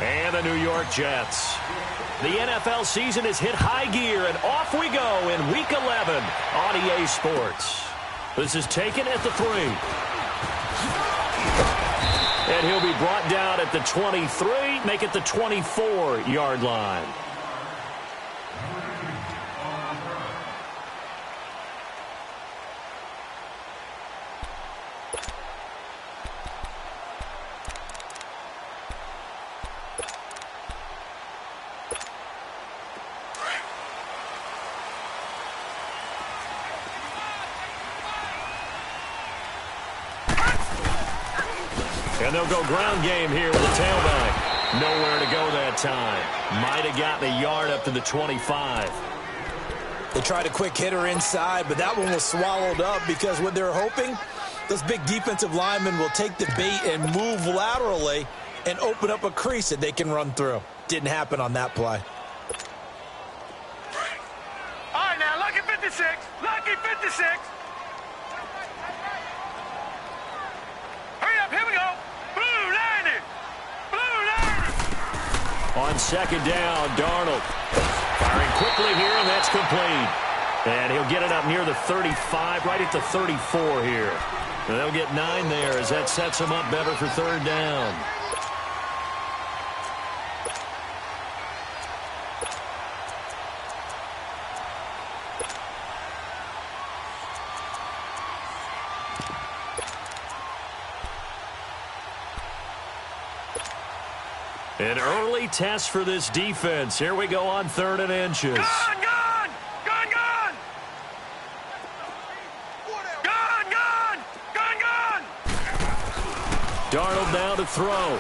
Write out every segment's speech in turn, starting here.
And the New York Jets. The NFL season has hit high gear, and off we go in Week 11 on EA Sports. This is taken at the 3. And he'll be brought down at the 23, make it the 24-yard line. And they'll go ground game here with a tailback. Nowhere to go that time. Might have gotten a yard up to the 25. They tried a quick hitter inside, but that one was swallowed up because what they're hoping, those big defensive linemen will take the bait and move laterally and open up a crease that they can run through. Didn't happen on that play. All right, now, lucky 56. Lucky 56. Hurry up, here we go. On second down, Darnold firing quickly here, and that's complete. And he'll get it up near the 35, right at the 34 here. And they'll get 9 there as that sets him up better for third down. An early test for this defense. Here we go on 3rd and inches. Gone, gone! Gone, gone! Gone, gone! Gone, gone! Darnold now to throw.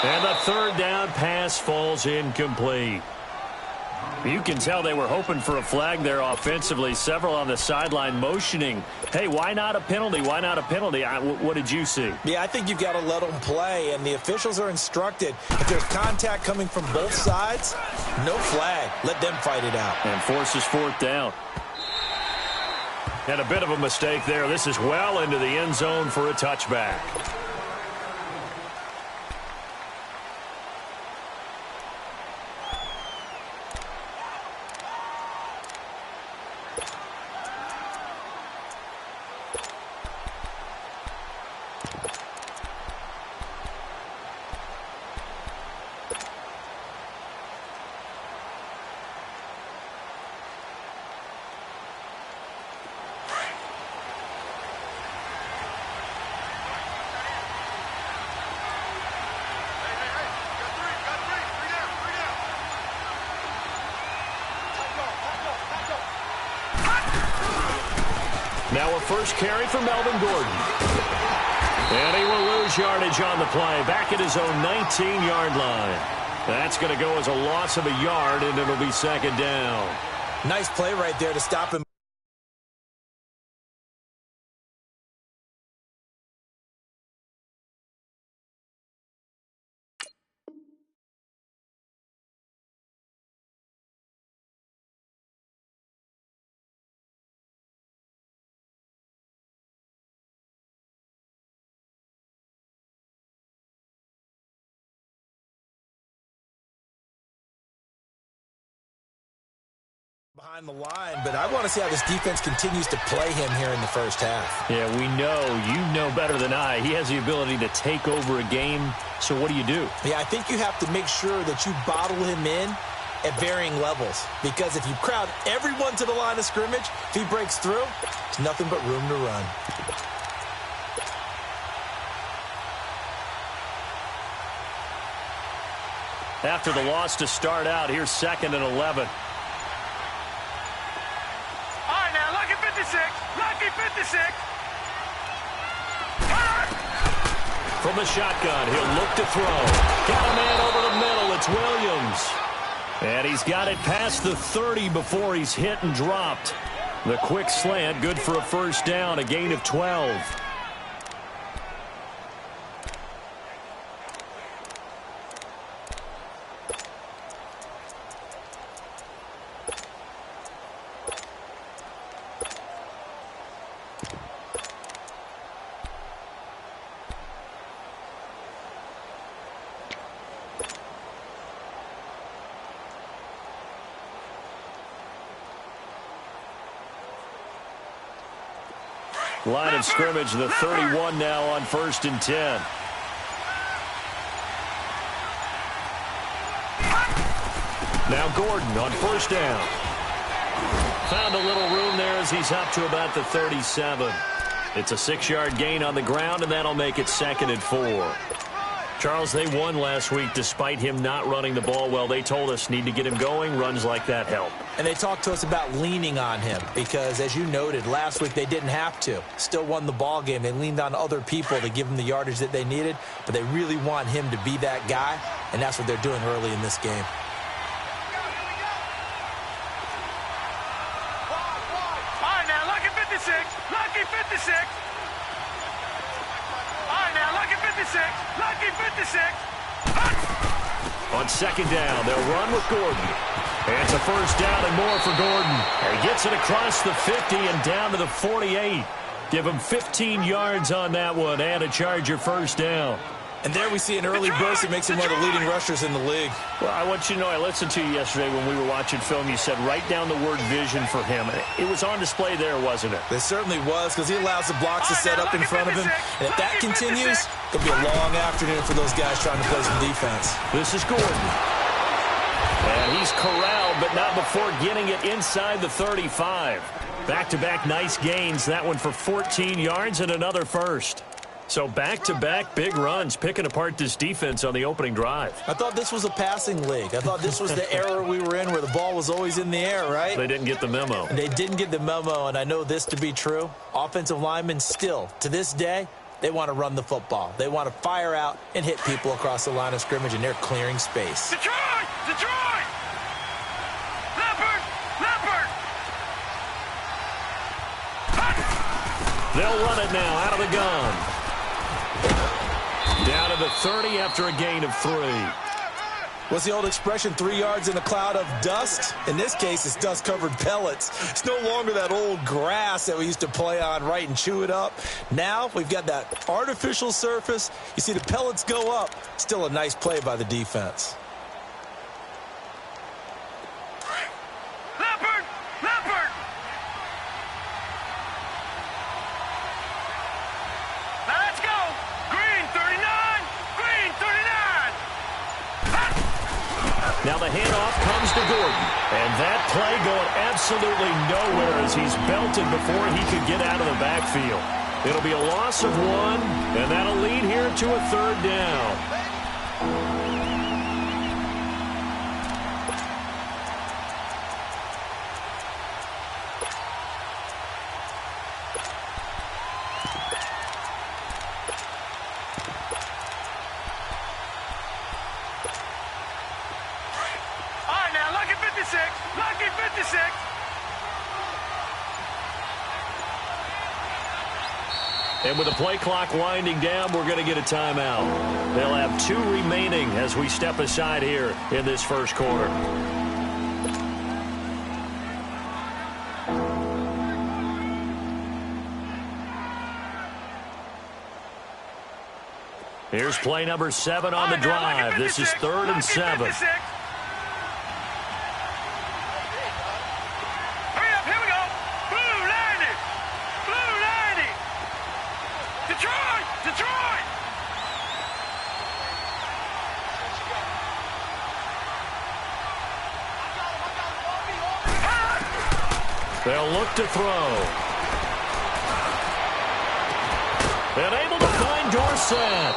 And the 3rd down pass falls incomplete. You can tell they were hoping for a flag there offensively. Several on the sideline motioning. Hey, why not a penalty? Why not a penalty? What did you see? Yeah, I think you've got to let them play, and the officials are instructed. If there's contact coming from both sides, no flag. Let them fight it out. And forces 4th down. And a bit of a mistake there. This is well into the end zone for a touchback. Now a first carry for Melvin Gordon. And he will lose yardage on the play. Back at his own 19-yard line. That's going to go as a loss of a yard, and it'll be 2nd down. Nice play right there to stop him. Behind the line, but I want to see how this defense continues to play him here in the first half. Yeah, we know. You know better than I. He has the ability to take over a game. So what do you do? Yeah, I think you have to make sure that you bottle him in at varying levels. Because if you crowd everyone to the line of scrimmage, if he breaks through, there's nothing but room to run. After the loss to start out, here's 2nd and 11. Lucky 56. From the shotgun, he'll look to throw. Got a man over the middle. It's Williams. And he's got it past the 30 before he's hit and dropped. The quick slant, good for a first down, a gain of 12. Line of scrimmage, the 31 now on 1st and 10. Now Gordon on 1st down. Found a little room there as he's up to about the 37. It's a 6-yard gain on the ground, and that'll make it 2nd and 4. Charles, they won last week despite him not running the ball well. They told us need to get him going. Runs like that help. And they talked to us about leaning on him because, as you noted, last week they didn't have to. Still won the ball game. They leaned on other people to give them the yardage that they needed, but they really want him to be that guy, and that's what they're doing early in this game. All right, now, lucky 56. Lucky 56. All right, now, lucky 56. Lucky 56. On 2nd down, they'll run with Gordon. And it's a 1st down and more for Gordon. And he gets it across the 50 and down to the 48. Give him 15 yards on that one and a Charger 1st down. And there we see an early burst that makes him one of the leading rushers in the league. Well, I want you to know, I listened to you yesterday when we were watching film. You said write down the word vision for him. It was on display there, wasn't it? It certainly was, because he allows the blocks to set up in front of him. And if that continues, it'll be a long afternoon for those guys trying to play some defense. This is Gordon. And he's corralled, but not before getting it inside the 35. Back-to-back nice gains. That one for 14 yards and another 1st. So back-to-back big runs, picking apart this defense on the opening drive. I thought this was a passing league. I thought this was the era we were in where the ball was always in the air, right? They didn't get the memo. They didn't get the memo, and I know this to be true. Offensive linemen still, to this day, they want to run the football. They want to fire out and hit people across the line of scrimmage, and they're clearing space. Detroit! Detroit! Leopard! Leopard! They'll run it now out of the gun. Down to the 30 after a gain of 3. What's the old expression, 3 yards in a cloud of dust? In this case, it's dust-covered pellets. It's no longer that old grass that we used to play on, right, and chew it up. Now we've got that artificial surface. You see the pellets go up. Still a nice play by the defense. Leopard! Leopard! Now let's go! Green 39! Green 39! Now the handoff comes to Gordon. And that play going absolutely nowhere as he's belted before he could get out of the backfield. It'll be a loss of 1, and that'll lead here to a 3rd down. Lucky 56. And with the play clock winding down, we're going to get a timeout. They'll have 2 remaining as we step aside here in this 1st quarter. Here's play number 7 on the drive. This is 3rd and 7. They'll look to throw. And able to find Dorsett.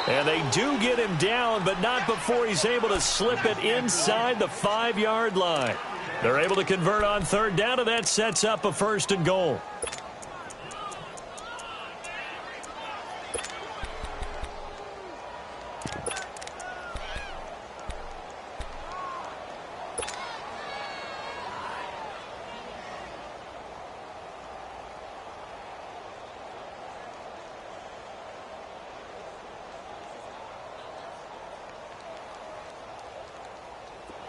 And they do get him down, but not before he's able to slip it inside the 5-yard line. They're able to convert on 3rd down, and that sets up a 1st and goal.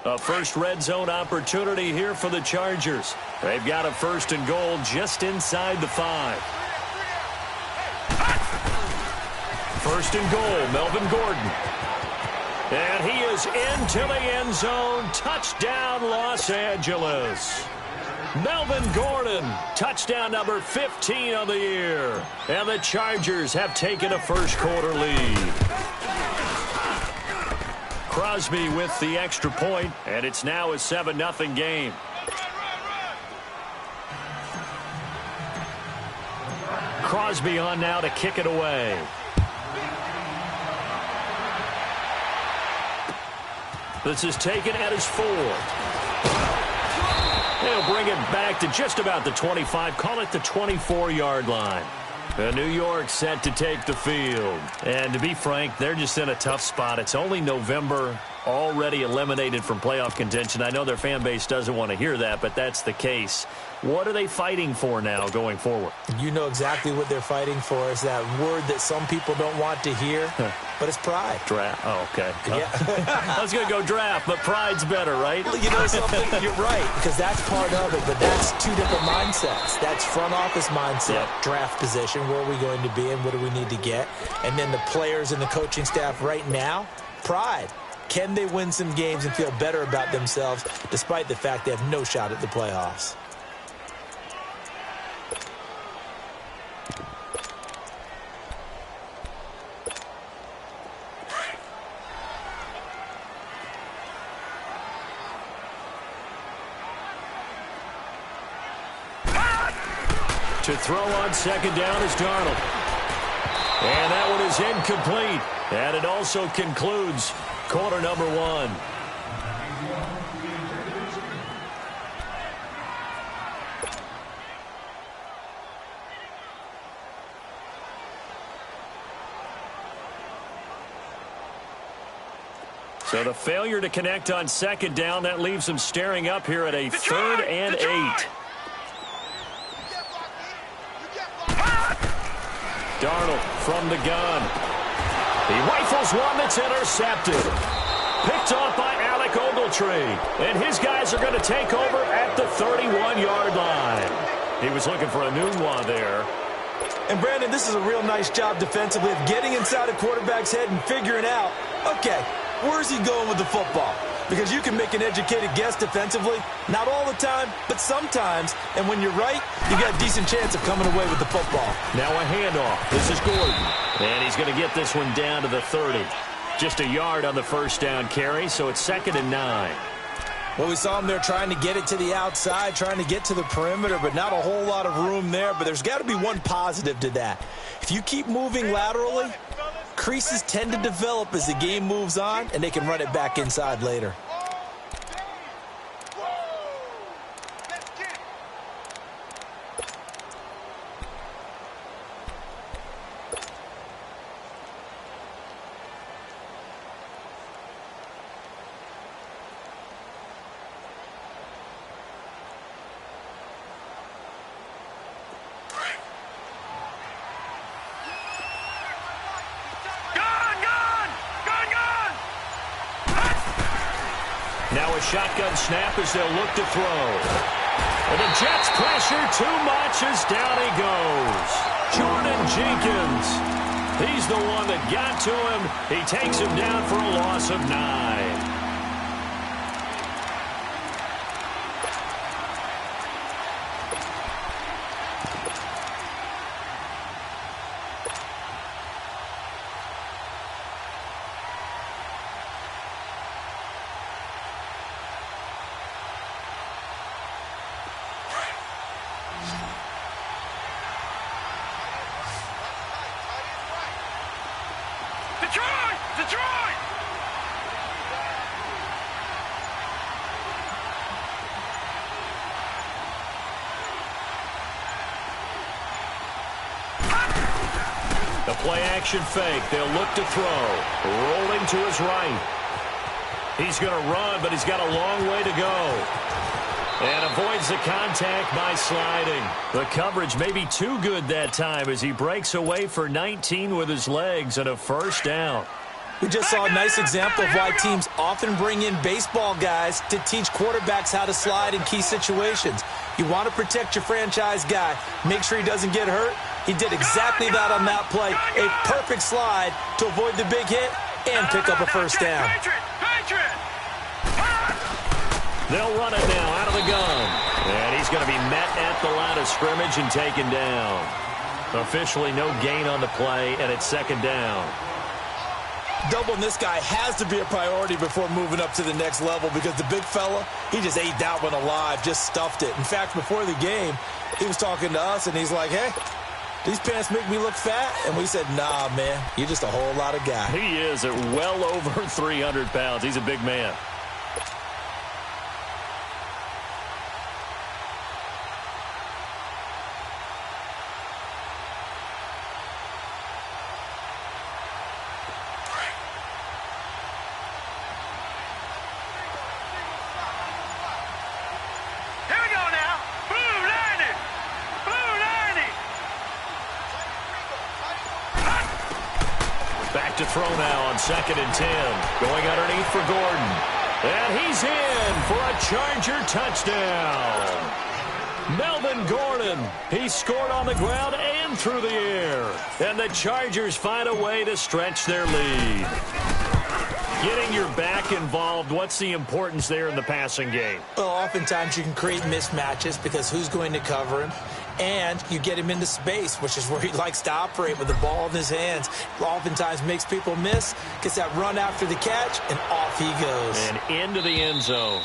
A first red zone opportunity here for the Chargers. They've got a 1st and goal just inside the 5. 1st and goal, Melvin Gordon. And he is into the end zone. Touchdown, Los Angeles. Melvin Gordon, touchdown number 15 on the year. And the Chargers have taken a first-quarter lead. Crosby with the extra point, and it's now a 7-0 game. Crosby on now to kick it away. This is taken at his 4. They'll bring it back to just about the 25. Call it the 24-yard line. New York set to take the field. And to be frank, they're just in a tough spot. It's only November, already eliminated from playoff contention. I know their fan base doesn't want to hear that, but that's the case. What are they fighting for now going forward? You know exactly what they're fighting for. Is that word that some people don't want to hear, but it's pride. Draft. Oh, okay. Yeah. I was going to go draft, but pride's better, right? You know something? You're right, because that's part of it, but that's two different mindsets. That's front office mindset, draft position, where are we going to be and what do we need to get? And then the players and the coaching staff right now, pride. Can they win some games and feel better about themselves despite the fact they have no shot at the playoffs? To throw on second down is Darnold. And that one is incomplete. And it also concludes quarter number 1. So the failure to connect on second down, that leaves them staring up here at a 3rd and 8. Darnold from the gun. He rifles one that's intercepted. Picked off by Alec Ogletree. And his guys are going to take over at the 31-yard line. He was looking for a new one there. And, Brandon, this is a real nice job defensively of getting inside a quarterback's head and figuring out, okay, where's he going with the football? Because you can make an educated guess defensively, not all the time, but sometimes. And when you're right, you got a decent chance of coming away with the football. Now a handoff. This is Gordon. And he's going to get this one down to the 30. Just a yard on the first down carry, so it's 2nd and 9. Well, we saw him there trying to get it to the outside, trying to get to the perimeter, but not a whole lot of room there. But there's got to be one positive to that. If you keep moving laterally, creases tend to develop as the game moves on, and they can run it back inside later. Now a shotgun snap as they'll look to throw. And the Jets pressure too much as down he goes. Jordan Jenkins. He's the one that got to him. He takes him down for a loss of 9. Detroit! The play-action fake. They'll look to throw. Rolling to his right. He's going to run, but he's got a long way to go. And avoids the contact by sliding. The coverage may be too good that time as he breaks away for 19 with his legs and a first down. We just saw a nice example of why teams often bring in baseball guys to teach quarterbacks how to slide in key situations. You want to protect your franchise guy. Make sure he doesn't get hurt. He did exactly that on that play. A perfect slide to avoid the big hit and pick up a first down. They'll run it now out of the gun. And he's going to be met at the line of scrimmage and taken down. Officially no gain on the play, and it's second down. Doubling this guy has to be a priority before moving up to the next level because the big fella, he just ate that one alive, just stuffed it. In fact, before the game, he was talking to us, and he's like, hey, these pants make me look fat. And we said, nah, man, you're just a whole lot of guy. He is at well over 300 pounds. He's a big man. Back to throw now on 2nd and 10. Going underneath for Gordon. And he's in for a Charger touchdown. Melvin Gordon. He scored on the ground and through the air. And the Chargers find a way to stretch their lead. Getting your back involved, what's the importance there in the passing game? Well, oftentimes you can create mismatches because who's going to cover him? And you get him into space, which is where he likes to operate with the ball in his hands. Oftentimes makes people miss, gets that run after the catch, and off he goes. And into the end zone.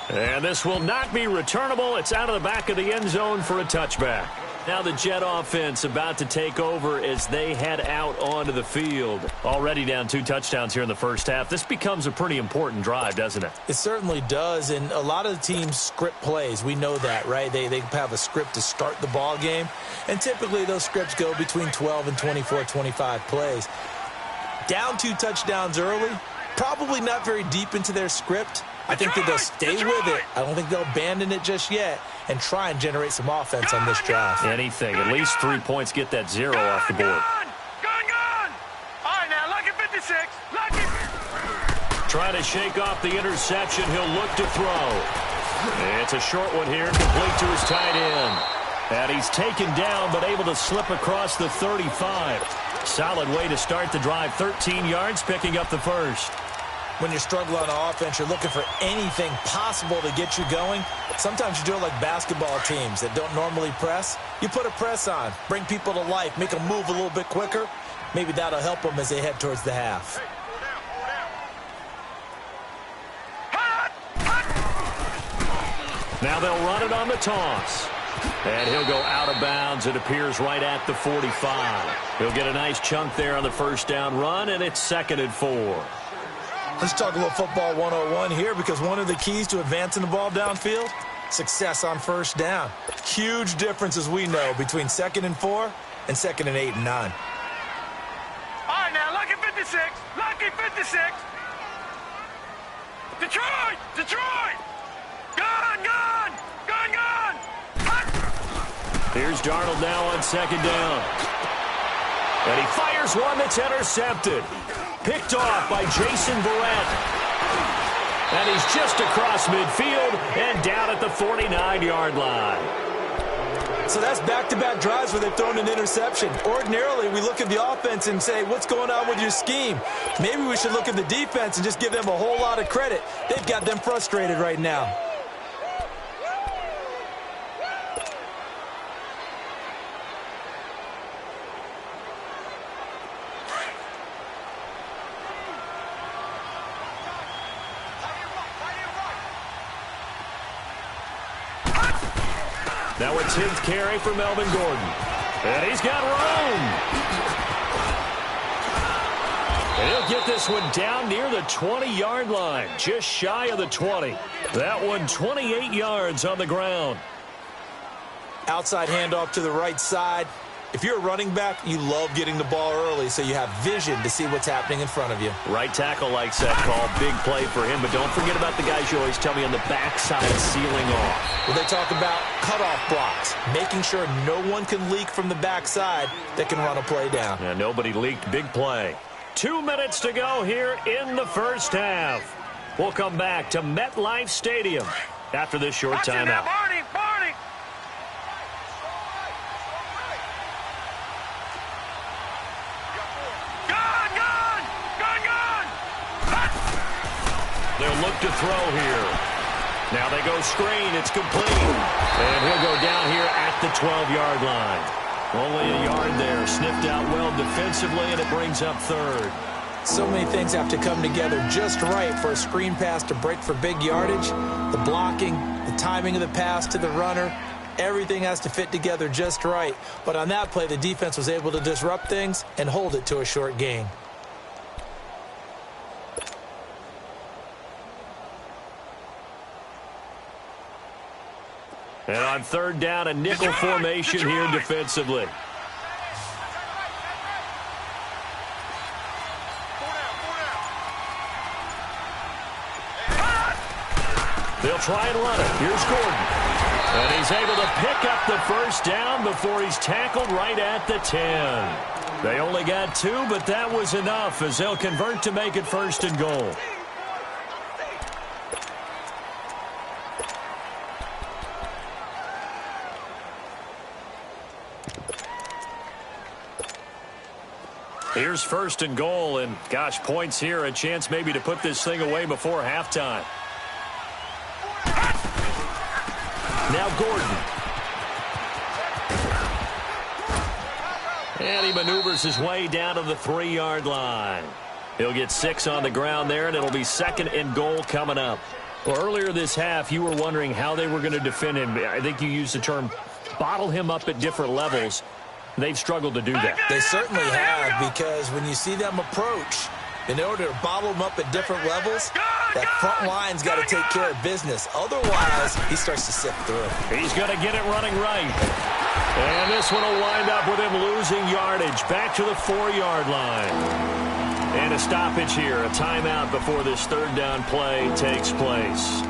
And this will not be returnable. It's out of the back of the end zone for a touchback. Now the Jet offense about to take over as they head out onto the field. Already down 2 touchdowns here in the first half. This becomes a pretty important drive, doesn't it? It certainly does, and a lot of the teams script plays. We know that, right? They have a script to start the ball game, and typically those scripts go between 12 and 24, 25 plays. Down 2 touchdowns early, probably not very deep into their script. I think that they'll stay with it. I don't think they'll abandon it just yet and try and generate some offense on this drive. Anything. At least 3 points, get that 0 off the board. Gone. All right, now, lucky 56. Lucky. Trying to shake off the interception. He'll look to throw. It's a short one here, complete to his tight end. And he's taken down, but able to slip across the 35. Solid way to start the drive. 13 yards, picking up the first. When you're struggling on offense, you're looking for anything possible to get you going. Sometimes you do it like basketball teams that don't normally press. You put a press on, bring people to life, make them move a little bit quicker. Maybe that'll help them as they head towards the half. Now they'll run it on the toss. And he'll go out of bounds. It appears right at the 45. He'll get a nice chunk there on the first down run, and it's 2nd and 4. Let's talk a little football 101 here because one of the keys to advancing the ball downfield, success on first down. Huge difference, as we know, between 2nd and 4 and 2nd and 8 and 9. All right, now, lucky 56. Lucky 56. Detroit. Gone. Here's Darnold now on 2nd down. And he fires one that's intercepted. Picked off by Jason Verrett. And he's just across midfield and down at the 49-yard line. So that's back-to-back drives where they've thrown an interception. Ordinarily, we look at the offense and say, what's going on with your scheme? Maybe we should look at the defense and just give them a whole lot of credit. They've got them frustrated right now. Now a 10th carry for Melvin Gordon. And he's got room. And he'll get this one down near the 20-yard line, just shy of the 20. That one 28 yards on the ground. Outside handoff to the right side. If you're a running back, you love getting the ball early so you have vision to see what's happening in front of you. Right tackle likes that call. Big play for him. But don't forget about the guys you always tell me on the backside sealing off. Well, they talk about cutoff blocks, making sure no one can leak from the backside that can run a play down. Yeah, nobody leaked. Big play. 2 minutes to go here in the first half. We'll come back to MetLife Stadium after this short timeout. Barney. They'll look to throw here. Now they go screen. It's complete. And he'll go down here at the 12-yard line. Only a yard there. Sniffed out well defensively, and it brings up third. So many things have to come together just right for a screen pass to break for big yardage. The blocking, the timing of the pass to the runner, everything has to fit together just right. But on that play, the defense was able to disrupt things and hold it to a short gain. And on third down, a nickel formation here defensively. They'll try and run it. Here's Gordon. And he's able to pick up the first down before he's tackled right at the 10. They only got 2, but that was enough as they'll convert to make it first and goal. Here's first and goal, and gosh, points here, a chance maybe to put this thing away before halftime. Now Gordon. And he maneuvers his way down to the 3-yard line. He'll get 6 on the ground there, and it'll be second and goal coming up. Well, earlier this half, you were wondering how they were going to defend him. I think you used the term bottle him up at different levels. They've struggled to do that. They certainly have, because when you see them approach, in order to bottle them up at different levels, that front line's got to take care of business. Otherwise, he starts to sift through. He's going to get it running right. And this one will wind up with him losing yardage back to the 4-yard line. And a stoppage here, a timeout before this third down play takes place.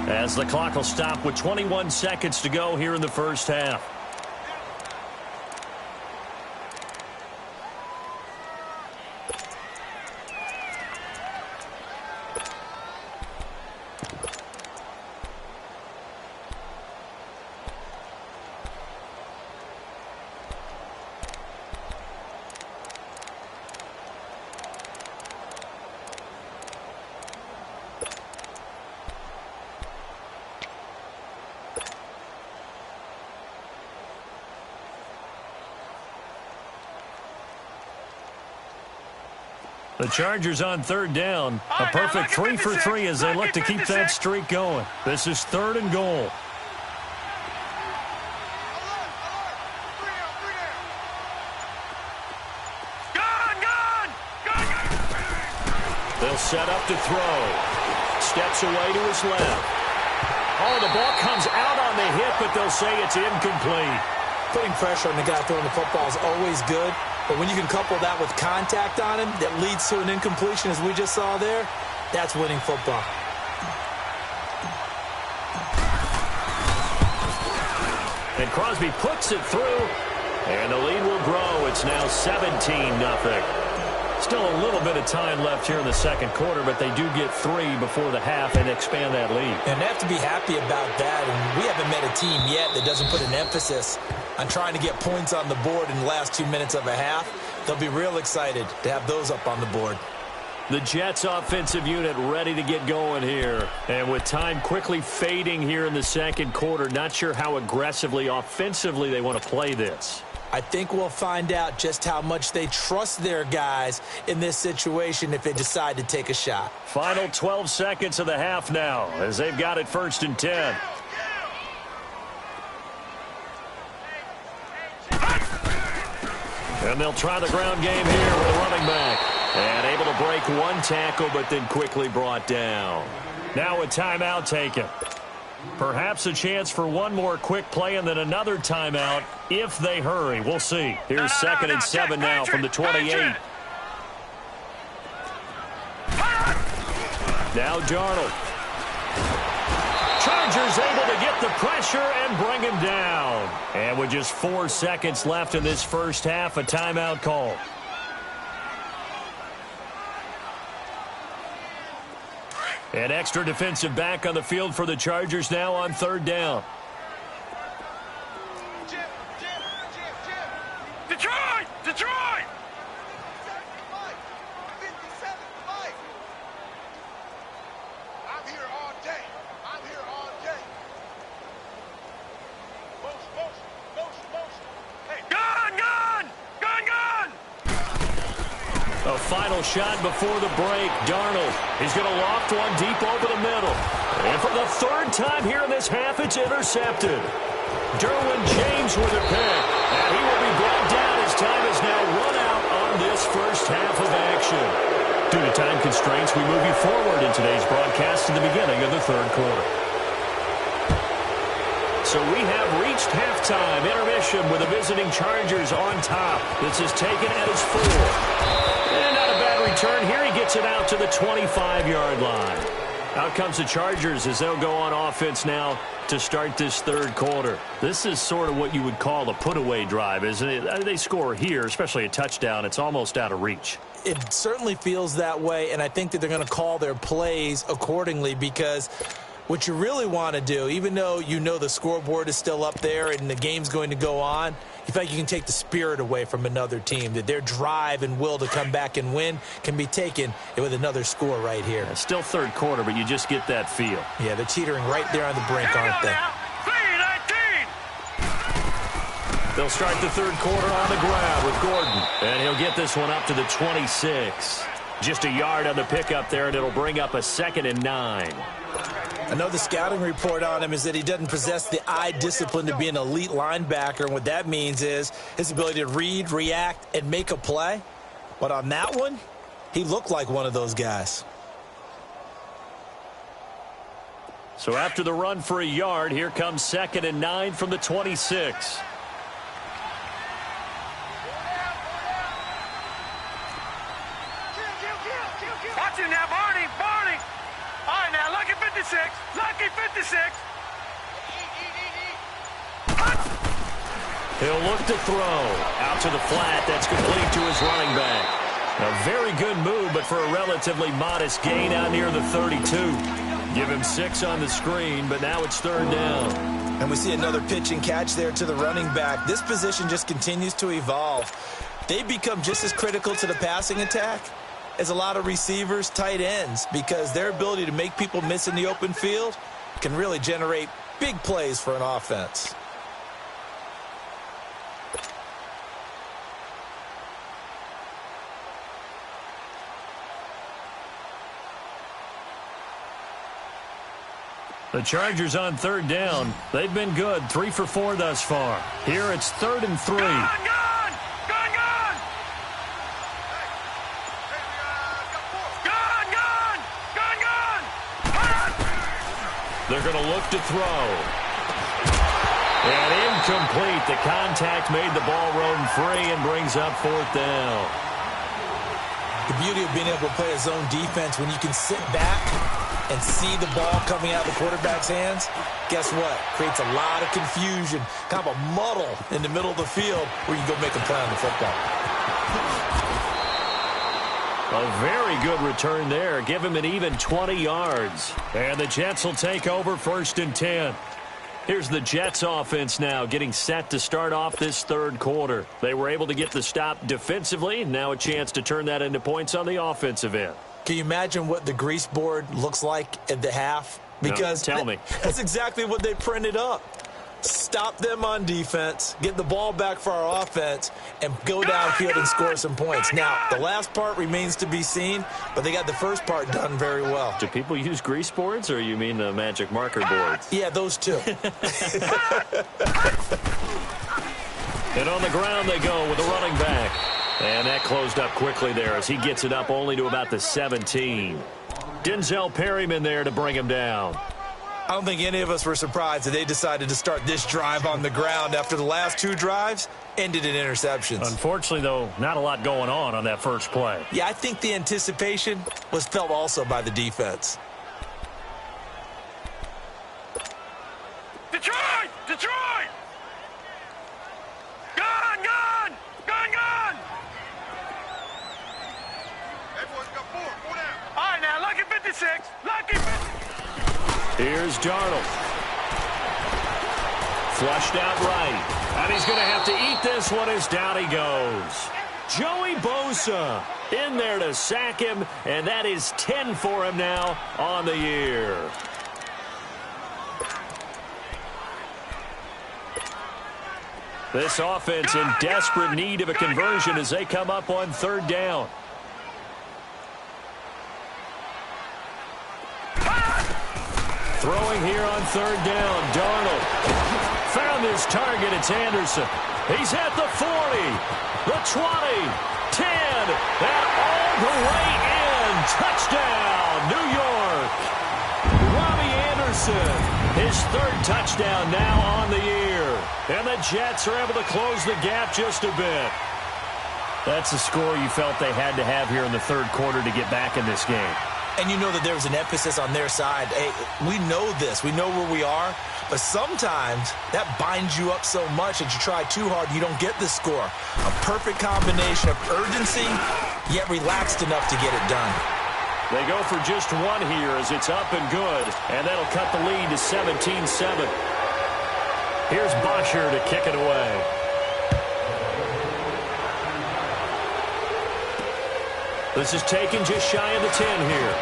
As the clock will stop with 21 seconds to go here in the first half. The Chargers on third down. A perfect 3 for 3 as they look to keep that streak going. This is third and goal. They'll set up to throw. Steps away to his left. Oh, the ball comes out on the hit, but they'll say it's incomplete. Putting pressure on the guy throwing the football is always good, but when you can couple that with contact on him that leads to an incompletion, as we just saw there, that's winning football. And Crosby puts it through, and the lead will grow. It's now 17-0. Still a little bit of time left here in the second quarter, but they do get 3 before the half and expand that lead. And they have to be happy about that. And we haven't met a team yet that doesn't put an emphasis on trying to get points on the board in the last 2 minutes of a half. They'll be real excited to have those up on the board. The Jets offensive unit ready to get going here. And with time quickly fading here in the second quarter, not sure how aggressively, offensively they want to play this. I think we'll find out just how much they trust their guys in this situation if they decide to take a shot. Final 12 seconds of the half now as they've got it first and 10. And they'll try the ground game here with a running back. And able to break one tackle, but then quickly brought down. Now a timeout taken. Perhaps a chance for one more quick play and then another timeout if they hurry. We'll see. Here's second and 7 now from the 28. Now Darnold. Chargers able to get the pressure and bring him down. And with just 4 seconds left in this first half, a timeout call. An extra defensive back on the field for the Chargers now on third down. Detroit! Detroit! I'm here all day. I'm here all final shot before the break. Darnold, he's going to loft one deep over the middle. And for the third time here in this half, it's intercepted. Derwin James with a pick. And he will be brought down as time is now run out on this first half of action. Due to time constraints, we move you forward in today's broadcast to the beginning of the third quarter. So we have reached halftime intermission with the visiting Chargers on top. This is taken at his 4. And not a bad return here. He gets it out to the 25-yard line. Out comes the Chargers as they'll go on offense now to start this third quarter. This is sort of what you would call a put-away drive, isn't it? They score here, especially a touchdown. It's almost out of reach. It certainly feels that way, and I think that they're going to call their plays accordingly because what you really want to do, even though you know the scoreboard is still up there and the game's going to go on, you feel like you can take the spirit away from another team, that their drive and will to come back and win can be taken with another score right here. It's still third quarter, but you just get that feel. Yeah, they're teetering right there on the brink, aren't they? 3-19. They'll start the third quarter on the ground with Gordon, and he'll get this one up to the 26. Just a yard on the pickup there, and it'll bring up a 2nd and 9. I know the scouting report on him is that he doesn't possess the eye discipline to be an elite linebacker, and what that means is his ability to read, react, and make a play. But on that one, he looked like one of those guys. So after the run for a yard, here comes 2nd and 9 from the 26. Watch it now, Barney. All right, now, lucky 56. Lucky 56. He'll look to throw. Out to the flat. That's complete to his running back. A very good move, but for a relatively modest gain out near the 32. Give him 6 on the screen, but now it's third down. And we see another pitch and catch there to the running back. This position just continues to evolve. They become just as critical to the passing attack as a lot of receivers, tight ends, because their ability to make people miss in the open field can really generate big plays for an offense. The Chargers on third down. They've been good, 3 for 4 thus far. Here it's 3rd and 3. They're going to look to throw. And incomplete. The contact made the ball roam free and brings up 4th down. The beauty of being able to play a zone defense when you can sit back and see the ball coming out of the quarterback's hands, guess what? Creates a lot of confusion, kind of a muddle in the middle of the field where you go make a play on the football. A very good return there. Give him an even 20 yards. And the Jets will take over 1st and 10. Here's the Jets offense now getting set to start off this third quarter. They were able to get the stop defensively. Now a chance to turn that into points on the offensive end. Can you imagine what the grease board looks like at the half? Because no, tell me. That's exactly what they printed up. Stop them on defense, get the ball back for our offense, and go downfield and score some points. Now, the last part remains to be seen, but they got the first part done very well. Do people use grease boards, or you mean the magic marker boards? Yeah, those two. And on the ground they go with the running back. And that closed up quickly there as he gets it up only to about the 17. Denzel Perryman there to bring him down. I don't think any of us were surprised that they decided to start this drive on the ground after the last 2 drives ended in interceptions. Unfortunately, though, not a lot going on that first play. Yeah, I think the anticipation was felt also by the defense. Detroit! Detroit! Gun! Gun! Gun! Gun! Everyone's got 4. 4 down. All right, now, lucky 56. Lucky 56. Here's Darnold. Flushed out right. And he's going to have to eat this one as down he goes. Joey Bosa in there to sack him, and that is 10 for him now on the year. This offense in desperate need of a conversion as they come up on third down. Throwing here on third down, Darnold. Found his target, it's Anderson. He's at the 40, the 20, 10, and all the way in. Touchdown, New York. Robbie Anderson, his third touchdown now on the year. And the Jets are able to close the gap just a bit. That's a score you felt they had to have here in the third quarter to get back in this game. And you know that there was an emphasis on their side. Hey, we know this. We know where we are. But sometimes that binds you up so much that you try too hard, you don't get the score. A perfect combination of urgency, yet relaxed enough to get it done. They go for just one here as it's up and good. And that'll cut the lead to 17-7. Here's Bosher to kick it away. This is taken just shy of the 10 here.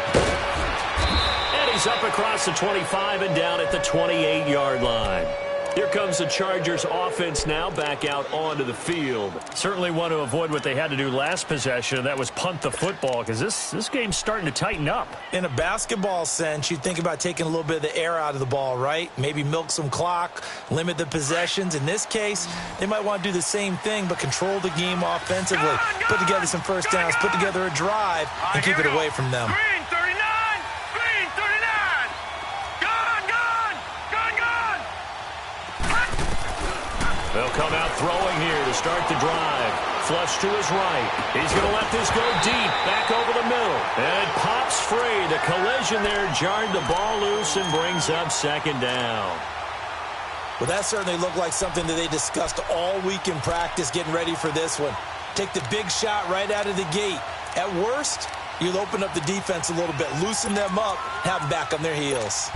And he's up across the 25 and down at the 28-yard line. Here comes the Chargers offense now back out onto the field. Certainly want to avoid what they had to do last possession. That was punt the football because this game's starting to tighten up. In a basketball sense, you think about taking a little bit of the air out of the ball, right? Maybe milk some clock, limit the possessions. In this case, they might want to do the same thing but control the game offensively. Put together some first downs, put together a drive, and keep it away from them. Green 39! Green 39! Gone! Gone! Gone! Gone! They'll come out throwing here to start the drive. Flush to his right. He's going to let this go deep, back over the middle. And it pops free. The collision there jarred the ball loose and brings up second down. Well, that certainly looked like something that they discussed all week in practice getting ready for this one. Take the big shot right out of the gate. At worst, you'll open up the defense a little bit, loosen them up, have them back on their heels.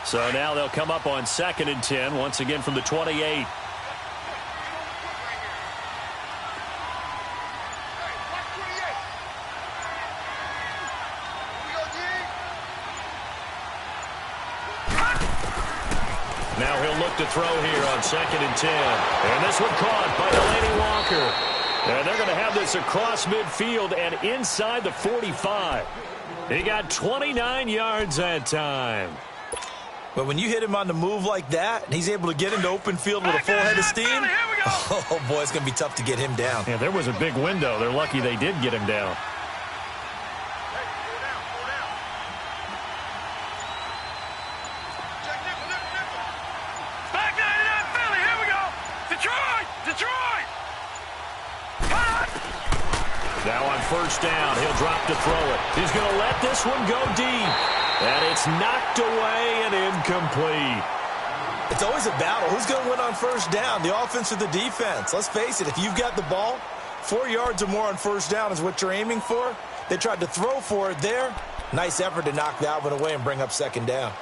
So now they'll come up on 2nd and 10, once again from the 28. Now he'll look to throw here on 2nd and 10. And this one caught by Delaney Walker. And they're going to have this across midfield and inside the 45. He got 29 yards that time. But when you hit him on the move like that, and he's able to get into open field with a full head of steam, oh, boy, it's going to be tough to get him down. Yeah, there was a big window. They're lucky they did get him down. Back 99 Philly, here we go! Detroit! Detroit! Now on first down, he'll drop to throw it. He's going to let this one go deep. And it's knocked away and incomplete. It's always a battle. Who's going to win on first down, the offense or the defense? Let's face it, if you've got the ball, 4 yards or more on first down is what you're aiming for. They tried to throw for it there. Nice effort to knock that one away and bring up second down.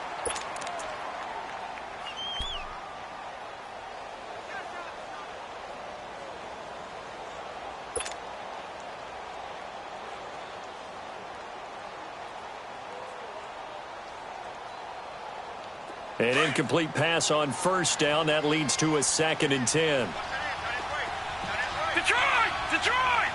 An incomplete pass on first down. That leads to a 2nd and 10. Detroit! Detroit!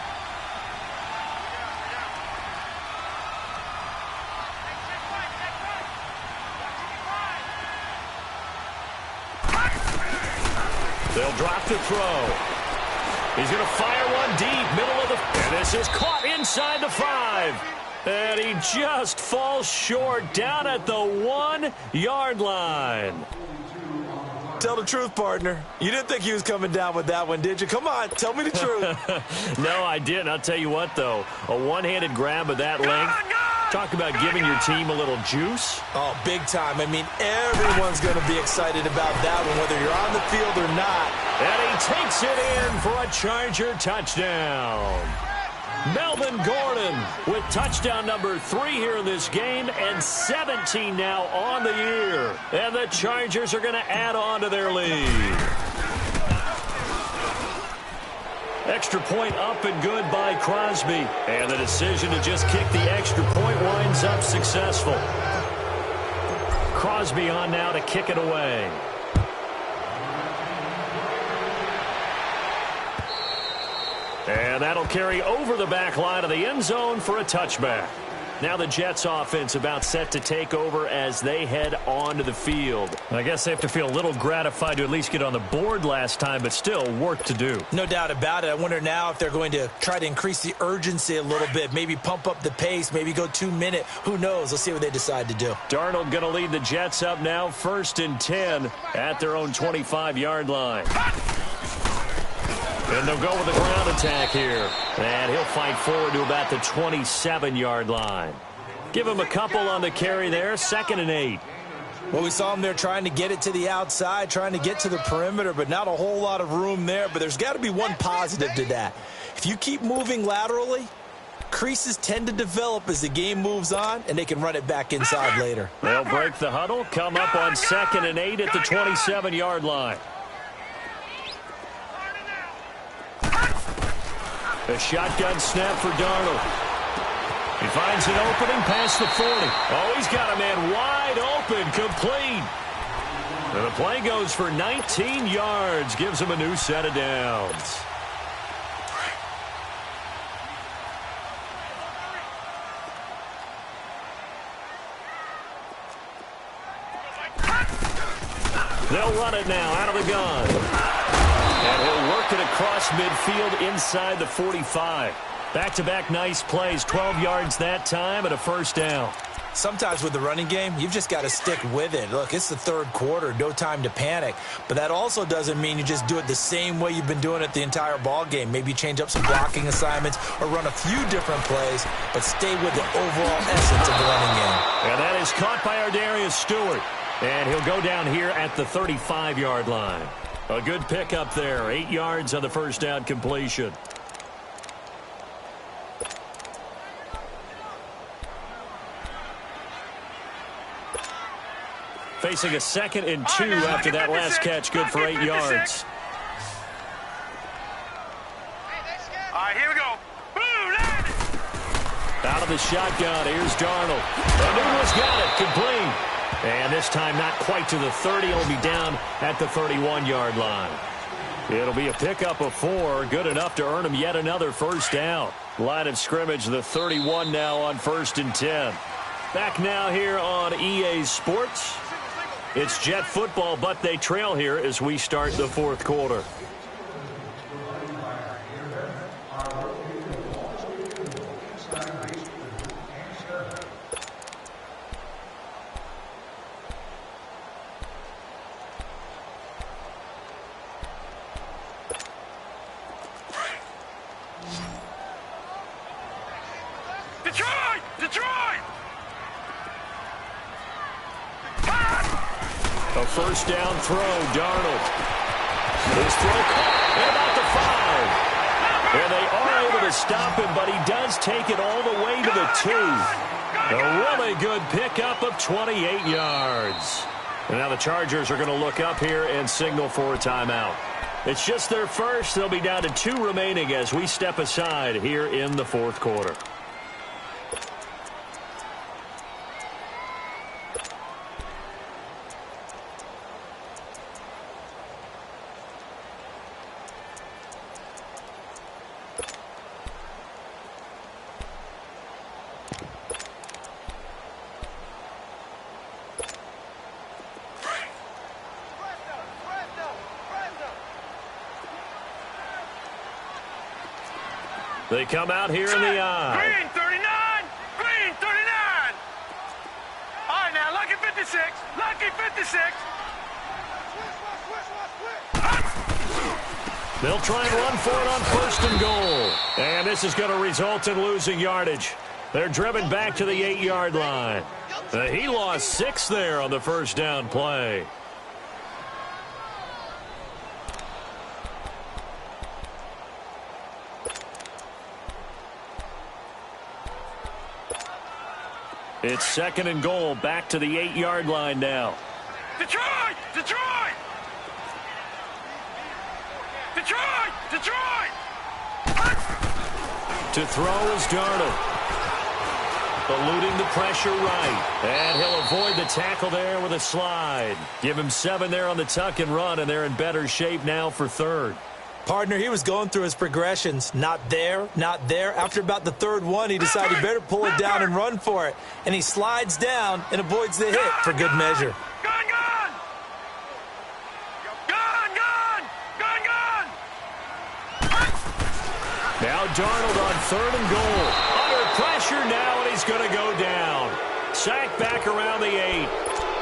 They'll drop to throw. He's going to fire one deep, middle of the... And this is caught inside the 5. And he just falls short down at the 1-yard line. Tell the truth, partner. You didn't think he was coming down with that one, did you? Come on, tell me the truth. No, I didn't. I'll tell you what, though. A one-handed grab of that length. Talk about giving your team a little juice. Oh, big time. I mean, everyone's going to be excited about that one, whether you're on the field or not. And he takes it in for a Charger touchdown. Melvin Gordon with touchdown number 3 here in this game and 17 now on the year. And the Chargers are going to add on to their lead. Extra point up and good by Crosby. And the decision to just kick the extra point winds up successful. Crosby on now to kick it away. And that'll carry over the back line of the end zone for a touchback. Now the Jets offense about set to take over as they head onto the field. I guess they have to feel a little gratified to at least get on the board last time, but still work to do. No doubt about it. I wonder now if they're going to try to increase the urgency a little bit, maybe pump up the pace, maybe go 2 minute. Who knows? Let's see what they decide to do. Darnold going to lead the Jets up now, 1st and 10 at their own 25-yard line. And they'll go with the ground attack here. And he'll fight forward to about the 27-yard line. Give him a couple on the carry there, 2nd and 8. Well, we saw him there trying to get it to the outside, trying to get to the perimeter, but not a whole lot of room there. But there's got to be one positive to that. If you keep moving laterally, creases tend to develop as the game moves on, and they can run it back inside later. They'll break the huddle, come up on 2nd and 8 at the 27-yard line. A shotgun snap for Darnold. He finds an opening past the 40. Oh, he's got a man wide open, complete. And the play goes for 19 yards, gives him a new set of downs. They'll run it now out of the gun. And he'll work it across midfield inside the 45. Back-to-back nice plays, 12 yards that time and a 1st down. Sometimes with the running game, you've just got to stick with it. Look, it's the 3rd quarter, no time to panic. But that also doesn't mean you just do it the same way you've been doing it the entire ball game. Maybe change up some blocking assignments or run a few different plays, but stay with the overall essence of the running game. And that is caught by Ardarius Stewart. And he'll go down here at the 35-yard line. A good pickup there, 8 yards on the 1st down completion. Facing a 2nd and 2 after that last catch, good for 8 yards. All right, here we go. Boom, Out of the shotgun, here's Darnold. And Douglas got it, complete. And this time not quite to the 30. It'll be down at the 31-yard line. It'll be a pickup of 4. Good enough to earn him yet another 1st down. Line of scrimmage, the 31 now on 1st and 10. Back now here on EA Sports. It's Jet football, but they trail here as we start the 4th quarter. A 1st down throw, Darnold. His throw caught at about the 5. And they are able to stop him, but he does take it all the way to the 2. A really good pickup of 28 yards. And now the Chargers are going to look up here and signal for a timeout. It's just their first. They'll be down to 2 remaining as we step aside here in the 4th quarter. They come out here in the eye. Green 39! Green 39! All right, now, lucky 56. Lucky 56. They'll try and run for it on 1st and goal. And this is going to result in losing yardage. They're driven back to the 8-yard line. He lost 6 there on the 1st down play. It's 2nd and goal, back to the 8-yard line now. Detroit! Detroit! Detroit! Detroit! To throw is Darnold. Eluding the pressure right. And he'll avoid the tackle there with a slide. Give him 7 there on the tuck and run, and they're in better shape now for 3rd. Partner, he was going through his progressions. Not there, not there. After about the third one, he decided he better pull it down and run for it. And he slides down and avoids the hit for good measure. Gun, gun! Gun, gun! Gun, gun! Now Darnold on 3rd and goal. Under pressure now, and he's going to go down. Sacked back around the 8.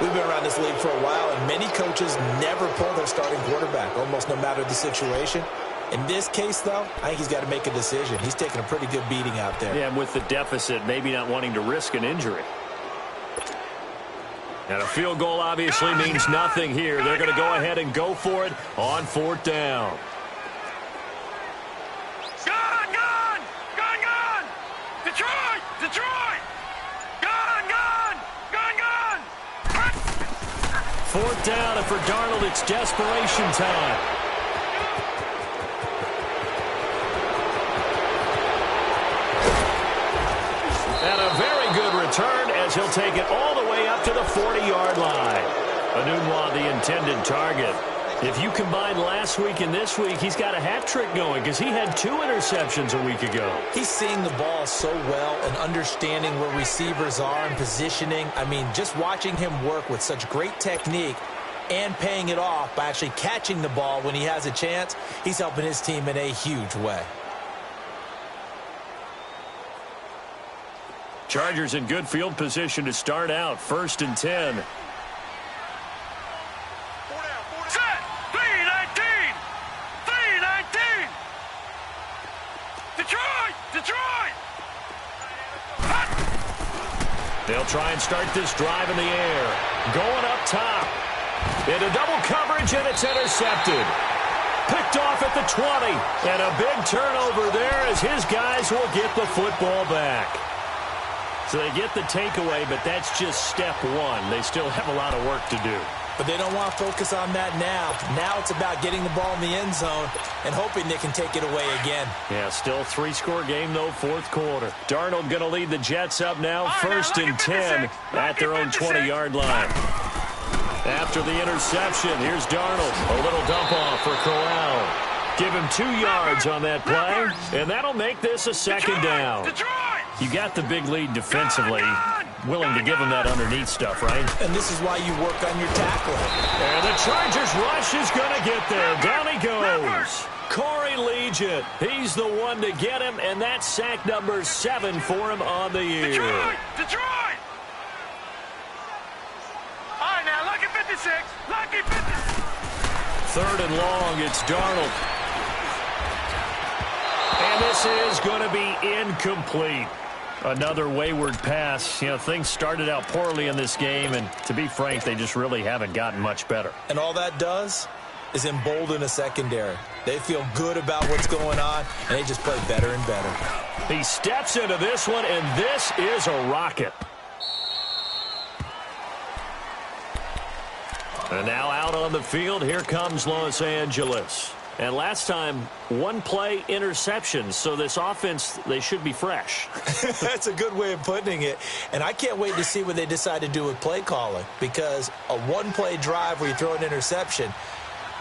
We've been around this league for a while, and many coaches never pull their starting quarterback, almost no matter the situation. In this case, though, I think he's got to make a decision. He's taking a pretty good beating out there. Yeah, and with the deficit, maybe not wanting to risk an injury. And a field goal obviously means nothing here. They're going to go ahead and go for it on 4th down. Gun, gun! Gun, gun! Detroit! Detroit! Gun, gun! Gun, gun! 4th down, and for Darnold, it's desperation time. And a very good return as he'll take it all the way up to the 40-yard line. Enunwa, the intended target. If you combine last week and this week, he's got a hat trick going because he had 2 interceptions a week ago. He's seeing the ball so well and understanding where receivers are and positioning. I mean, just watching him work with such great technique and paying it off by actually catching the ball when he has a chance, he's helping his team in a huge way. Chargers in good field position to start out. 1st and 10. Set! 3-19! 3-19! Detroit! Detroit! They'll try and start this drive in the air. Going up top. Into double coverage, and it's intercepted. Picked off at the 20. And a big turnover there as his guys will get the football back. So they get the takeaway, but that's just step 1. They still have a lot of work to do. But they don't want to focus on that now. Now it's about getting the ball in the end zone and hoping they can take it away again. Yeah, still 3-score game, though, 4th quarter. Darnold going to lead the Jets up now, 1st and 10 at their own 20-yard line. After the interception, here's Darnold. A little dump off for Corral. Give him 2 yards on that play, and that'll make this a 2nd down. You got the big lead defensively. Willing to give him that underneath stuff, right? And this is why you work on your tackling. And the Chargers rush is going to get there. Down he goes. Corey Liuget. He's the one to get him, and that's sack number 7 for him on the year. Detroit! Detroit! All right, now, lucky 56. Lucky 56. 3rd and long, it's Darnold. And this is going to be incomplete. Another wayward pass. You know, things started out poorly in this game, and to be frank, they just really haven't gotten much better. And all that does is embolden a secondary. They feel good about what's going on, and they just play better and better. He steps into this one, and this is a rocket. And now out on the field, here comes Los Angeles. And last time, 1 play interception, so this offense, they should be fresh. That's a good way of putting it. And I can't wait to see what they decide to do with play calling, because a 1-play drive where you throw an interception,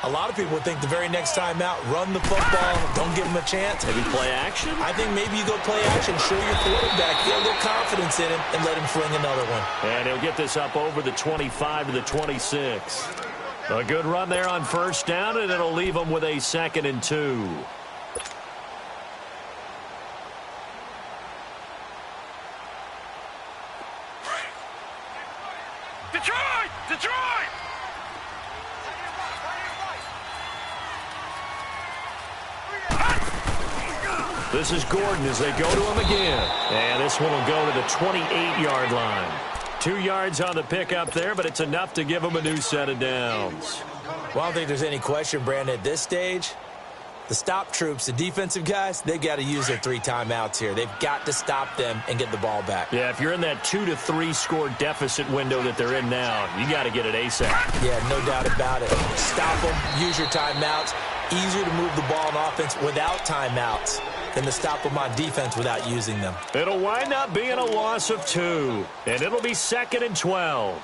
a lot of people would think the very next time out, run the football, don't give them a chance. Maybe play action? I think maybe you go play action, show your quarterback, get a little confidence in him, and let him fling another one. And he'll get this up over the 25 to the 26. A good run there on 1st down, and it'll leave them with a 2nd and 2. Detroit! Detroit! This is Gordon as they go to him again. And this one will go to the 28-yard line. 2 yards on the pickup there, but it's enough to give them a new set of downs. Well, I don't think there's any question, Brandon, at this stage, the stop troops, the defensive guys, they've got to use their 3 timeouts here. They've got to stop them and get the ball back. Yeah, if you're in that 2 to 3 score deficit window that they're in now, you got to get it ASAP. Yeah, no doubt about it. Stop them, use your timeouts. Easier to move the ball on offense without timeouts than to stop them on defense without using them. It'll wind up being a loss of 2, and it'll be 2nd and 12.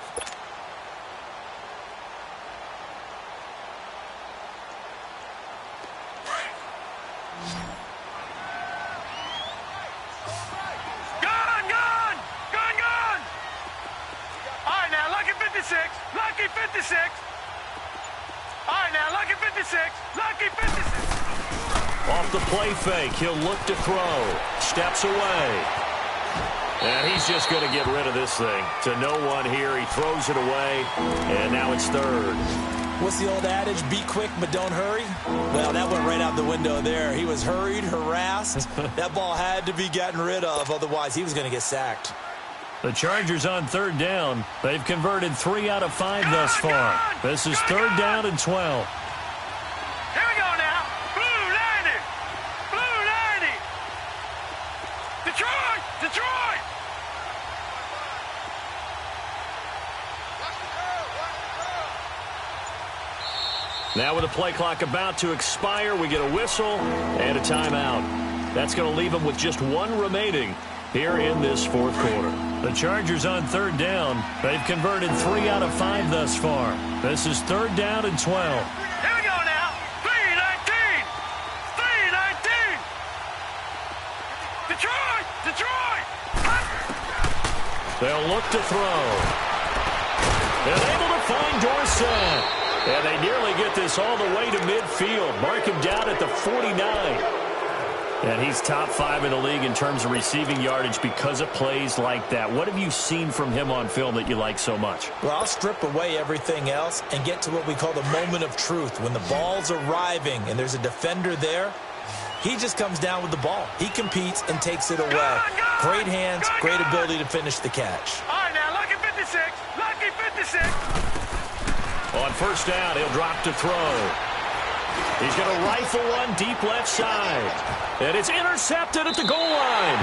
56. Lucky 56. Off the play fake, he'll look to throw. Steps away. And he's just going to get rid of this thing. To no one here, he throws it away, and now it's third. What's the old adage? Be quick, but don't hurry? Well, that went right out the window there. He was hurried, harassed. That ball had to be gotten rid of, otherwise he was going to get sacked. The Chargers on third down. They've converted 3 out of 5 thus far. This is third down and 12. Here we go now. Blue 90. Blue 90. Detroit. Detroit. Now with the play clock about to expire, we get a whistle and a timeout. That's going to leave them with just 1 remaining here in this fourth quarter. The Chargers on third down. They've converted 3 out of 5 thus far. This is third down and 12. Here we go now. 3-19. 3-19. Detroit. Detroit. They'll look to throw. They're able to find Dorsett. And they nearly get this all the way to midfield. Mark him down at the 49. And he's top 5 in the league in terms of receiving yardage because of plays like that. What have you seen from him on film that you like so much? Well, I'll strip away everything else and get to what we call the moment of truth. When the ball's arriving and there's a defender there, he just comes down with the ball. He competes and takes it away. Great hands, great ability to finish the catch. All right, now, lucky 56. Lucky 56. On first down, he'll drop to throw. He's going to rifle one deep left side. And it's intercepted at the goal line.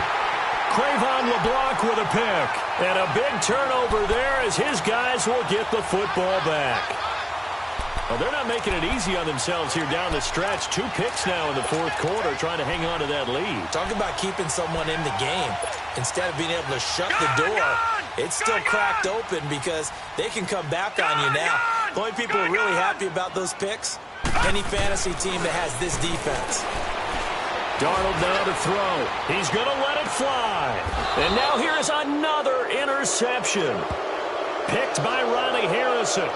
Cre'Von LeBlanc with a pick. And a big turnover there as his guys will get the football back. Well, they're not making it easy on themselves here down the stretch. 2 picks now in the fourth quarter, trying to hang on to that lead. Talk about keeping someone in the game. Instead of being able to shut the door, it's still cracked open because they can come back on you now. The only people who are really happy about those picks, any fantasy team that has this defense. Darnold now to throw. He's going to let it fly. And now here's another interception. Picked by Ronnie Harrison.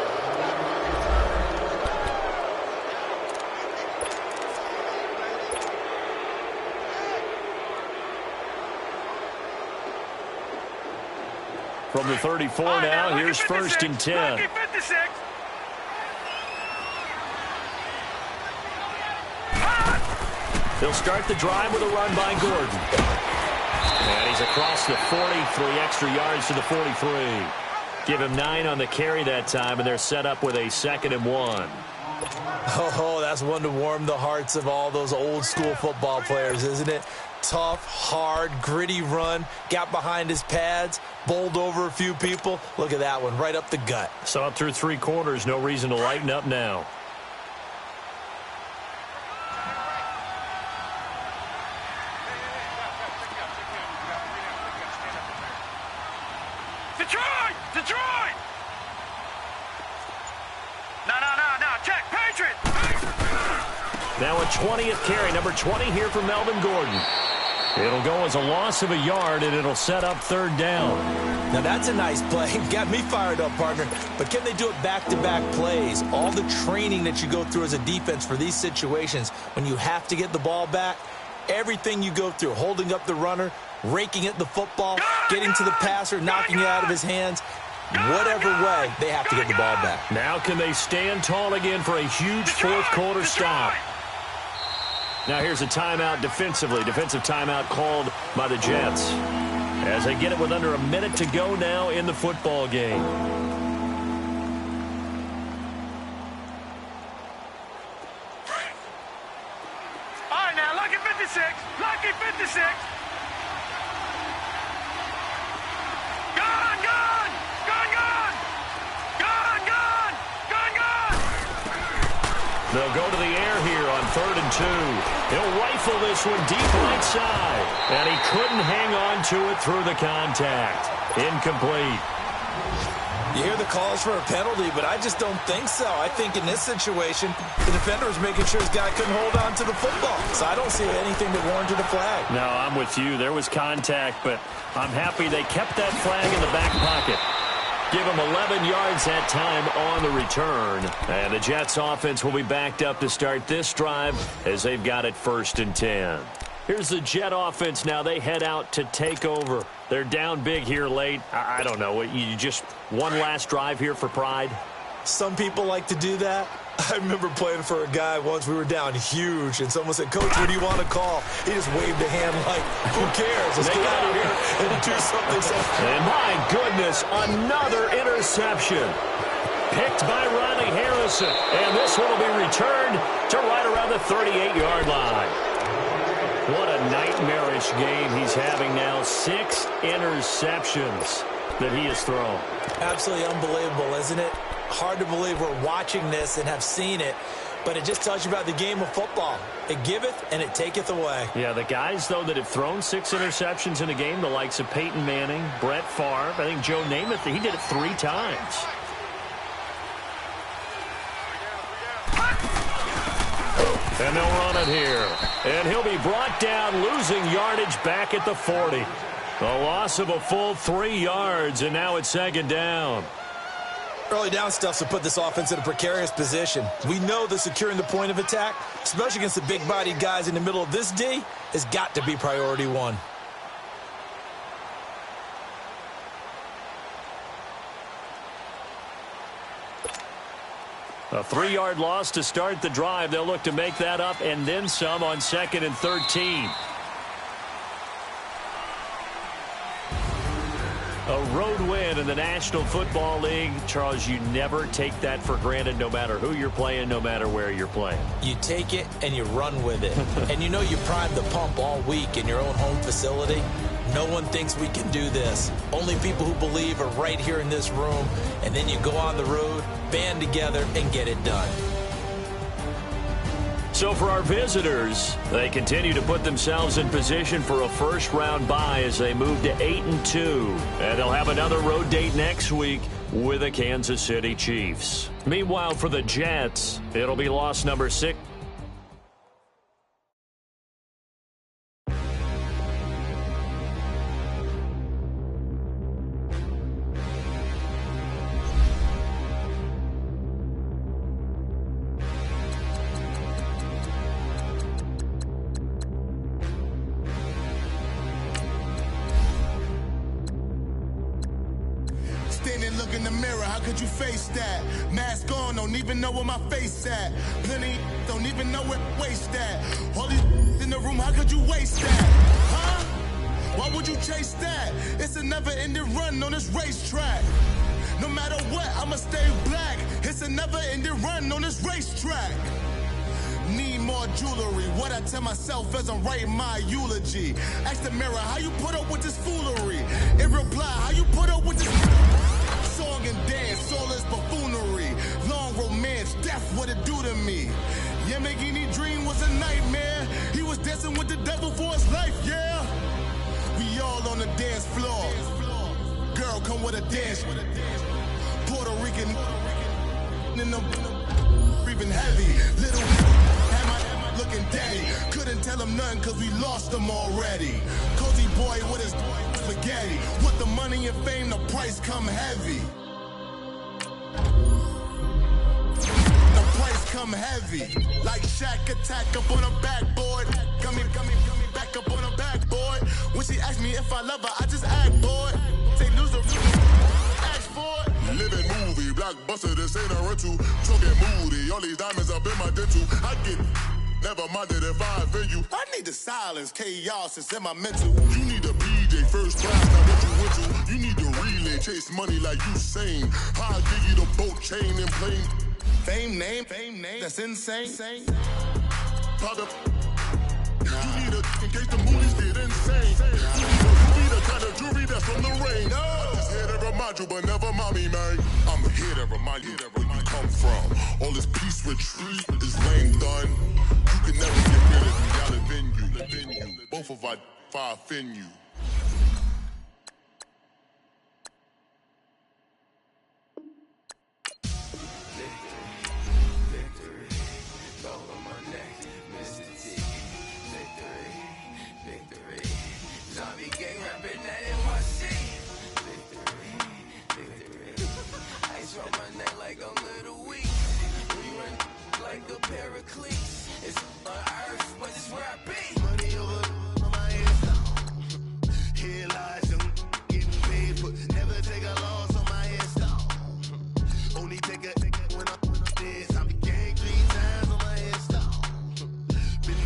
From the 34 now, here's first and 10. They'll start the drive with a run by Gordon. And he's across the 43 extra yards to the 43. Give him 9 on the carry that time, and they're set up with a 2nd and 1. Oh, that's one to warm the hearts of all those old school football players, isn't it? Tough, hard, gritty run. Got behind his pads, bowled over a few people. Look at that one, right up the gut. Saw it through 3 quarters. No reason to lighten up now. Detroit! Detroit! No, check. Patriots! Now a 20th carry, number 20 here for Melvin Gordon. It'll go as a loss of a yard, and it'll set up third down. Now that's a nice play. Got me fired up, partner. But can they do it back-to-back plays? All the training that you go through as a defense for these situations, when you have to get the ball back, everything you go through, holding up the runner, raking at the football, getting to the passer, knocking it out of his hands, whatever way, they have to get the ball back. Now can they stand tall again for a huge fourth quarter stop? Now here's a timeout defensively. Defensive timeout called by the Jets. As they get it with under a minute to go now in the football game. All right, now, lucky 56. Lucky 56. Gone! They'll go to the air here on 3rd and 2. He'll rifle this one deep right side. And he couldn't hang on to it through the contact. Incomplete. You hear the calls for a penalty, but I just don't think so. I think in this situation, the defender was making sure his guy couldn't hold on to the football. So I don't see anything that warranted a flag. No, I'm with you. There was contact, but I'm happy they kept that flag in the back pocket. Give him 11 yards that time on the return. And the Jets offense will be backed up to start this drive as they've got it 1st and 10. Here's the Jet offense now. They head out to take over. They're down big here late. I don't know. You just one last drive here for pride? Some people like to do that. I remember playing for a guy once. We were down huge, and someone said, "Coach, what do you want to call?" He just waved a hand like, "Who cares? Let's get out of here and do something." And my goodness, another interception. Picked by Ronnie Harrison. And this one will be returned to right around the 38-yard line. What a nightmarish game he's having now. 6 interceptions that he has thrown. Absolutely unbelievable, isn't it? Hard to believe we're watching this and have seen it, but it just tells you about the game of football. It giveth and it taketh away. Yeah, the guys, though, that have thrown 6 interceptions in a game, the likes of Peyton Manning, Brett Favre, I think Joe Namath, he did it 3 times. And they'll run it here. And he'll be brought down, losing yardage back at the 40. A loss of a full 3 yards, and now it's 2nd down. Early down stuff to put this offense in a precarious position. We know that securing the point of attack, especially against the big-bodied guys in the middle of this D, has got to be priority 1. A 3-yard loss to start the drive. They'll look to make that up and then some on 2nd and 13. A road win in the National Football League. Charles, you never take that for granted no matter who you're playing, no matter where you're playing. You take it and you run with it. And you know you prime the pump all week in your own home facility. No one thinks we can do this. Only people who believe are right here in this room. And then you go on the road, band together, and get it done. So for our visitors, they continue to put themselves in position for a first-round bye as they move to 8-2. And they'll have another road date next week with the Kansas City Chiefs. Meanwhile, for the Jets, it'll be loss number 6. Look in the mirror, how could you face that? Mask on, don't even know where my face at. Plenty don't even know where waste at. All these in the room, how could you waste that? Huh? Why would you chase that? It's a never-ending run on this racetrack. No matter what, I'ma stay black. It's a never-ending run on this racetrack. Need more jewelry. What I tell myself as I'm writing my eulogy. Ask the mirror, how you put up with this foolery? In reply, how you put up with this song and dance, all this buffoonery. Long romance, death, what it do to me? Yamagini dream was a nightmare. He was dancing with the devil for his life, yeah. We all on the dance floor. Girl, come with a dance. Puerto Rican in them breathing heavy. Little looking daddy. Couldn't tell him nothing cause we lost him already. Cozy boy with his spaghetti. Want the money and fame, the price come heavy. The price come heavy. Like Shaq attack up on a backboard. Gummy, back up on a backboard. When she asked me if I love her, I just act bored. Say lose the ask for it. Living movie, blockbuster, this ain't a rental. Talking moody, all these diamonds up in my dental. I get never minded if I offend you. I need the silence, chaos is in my mental. You need a PJ first class, not what you went to. You need the relay, chase money like you sane. I'll give you the boat, chain, and plane. Fame name, that's insane. Pop you need a, in case the movies get insane. You be the kind of jewelry that's from the rain. I'm just here to remind you, but never mommy, man. I'm here to remind you where you come from. All this peace retreat is lame done. You can never get rid of me, I'll offend you. Both of our fire offend you. Pericles. It's on earth, but it's where I be. Money over on my headstone. Here lies young, getting paid, but never take a loss on my headstone. Only take a when I'm dead. I be gang 3 times on my headstone. Been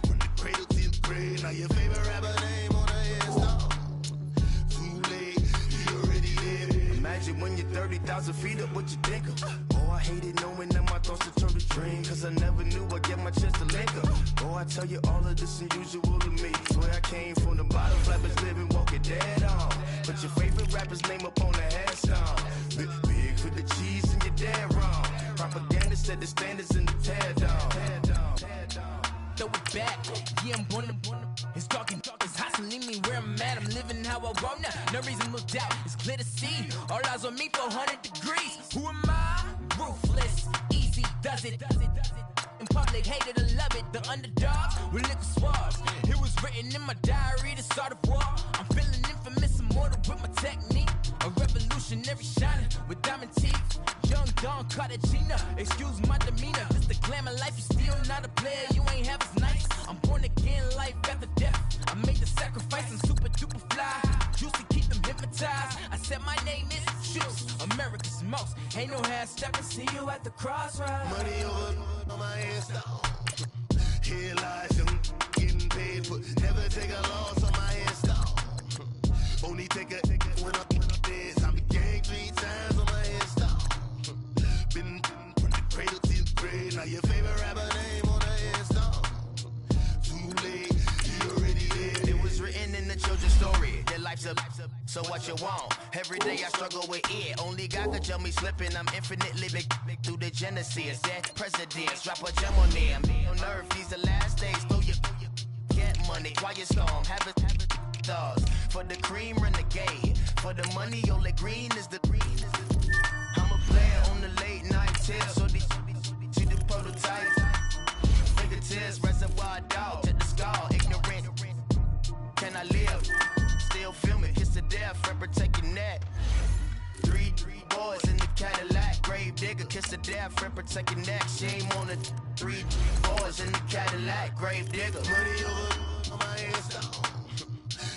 from the cradle to the grave. Now your favorite rapper name on a headstone. Too late, you already there. Imagine when you're 30,000 feet up, what you think of? Oh, I hated knowing that my thoughts would turn to dream, cause I never knew I'd get my chance to link up. Oh, I tell you all of this unusual to me. Swear I came from the bottom, flappers living, walking dead on. Put your favorite rapper's name up on the headstone. Big for the cheese and you're dead wrong. Propaganda set the standards in the tear down. Throw it back, yeah, I'm born to. It's dark and it's hot, so leave me where I'm at. I'm living how I want now. No reason to look doubt, it's clear to see. All eyes on me, 400 degrees. Who am I? Ruthless, easy, does it. In public, hated or love it. The underdogs with liquor swabs. It was written in my diary to start a war. I'm feeling infamous, immortal with my technique. A revolutionary shining with diamond teeth. Young Don Cartagena, excuse my demeanor. This the glamour life, you still not a player. You ain't half as nice. I'm born again, life after death. I made the sacrifice, I'm super duper fly. Juicy, keep them hypnotized. I said my name is Juice, America's most. Ain't no half stepping, see you at the crossroads. Money over on my headstone. Here lies young, getting paid, but never take a loss on my headstone. Only take a when I'm dead. I be gang 3 times on my headstone. Been from the cradle to the grave. Now your favorite rapper name on the headstone. Too late, you already there. It was written in the children's story. Their life's up, so what you want? Every day I struggle with it. Only God could tell me slipping. I'm infinitely big through the genesis. That presidents drop a gem on them. On earth, these the last days. Throw your get money. Quiet storm. Have it thoughts. For the cream, renegade. For the money, only green is the green. I'm a player on the late night tip. So these see the prototype. Fingertips, reservoir dog. Check the skull. Ignorant. Can I live? Still film it. Kiss to death. Friend, protect your neck. 3 boys in the Cadillac. Grave digger. Kiss to death. Friend, protect your neck. Shame on the 3 boys in the Cadillac. Grave digger. Money over on my headstone.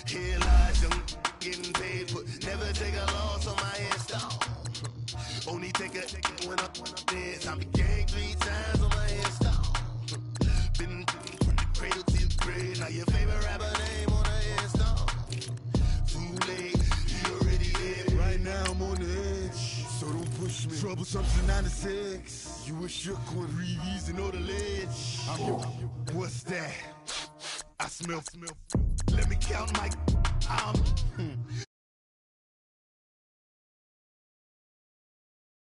Here lies young, getting paid, but never take a loss on my headstone. Only take a when I'm dead. I be gang 3 times on my headstone. Been from the cradle to the grave. Now your favorite rapper name on the headstone. Too late, you already there. Right now I'm on the edge, so don't push me. Troublesome to 96. You wish you could breathe and know the ledge. I'm here. What's that? I smell. Let me count my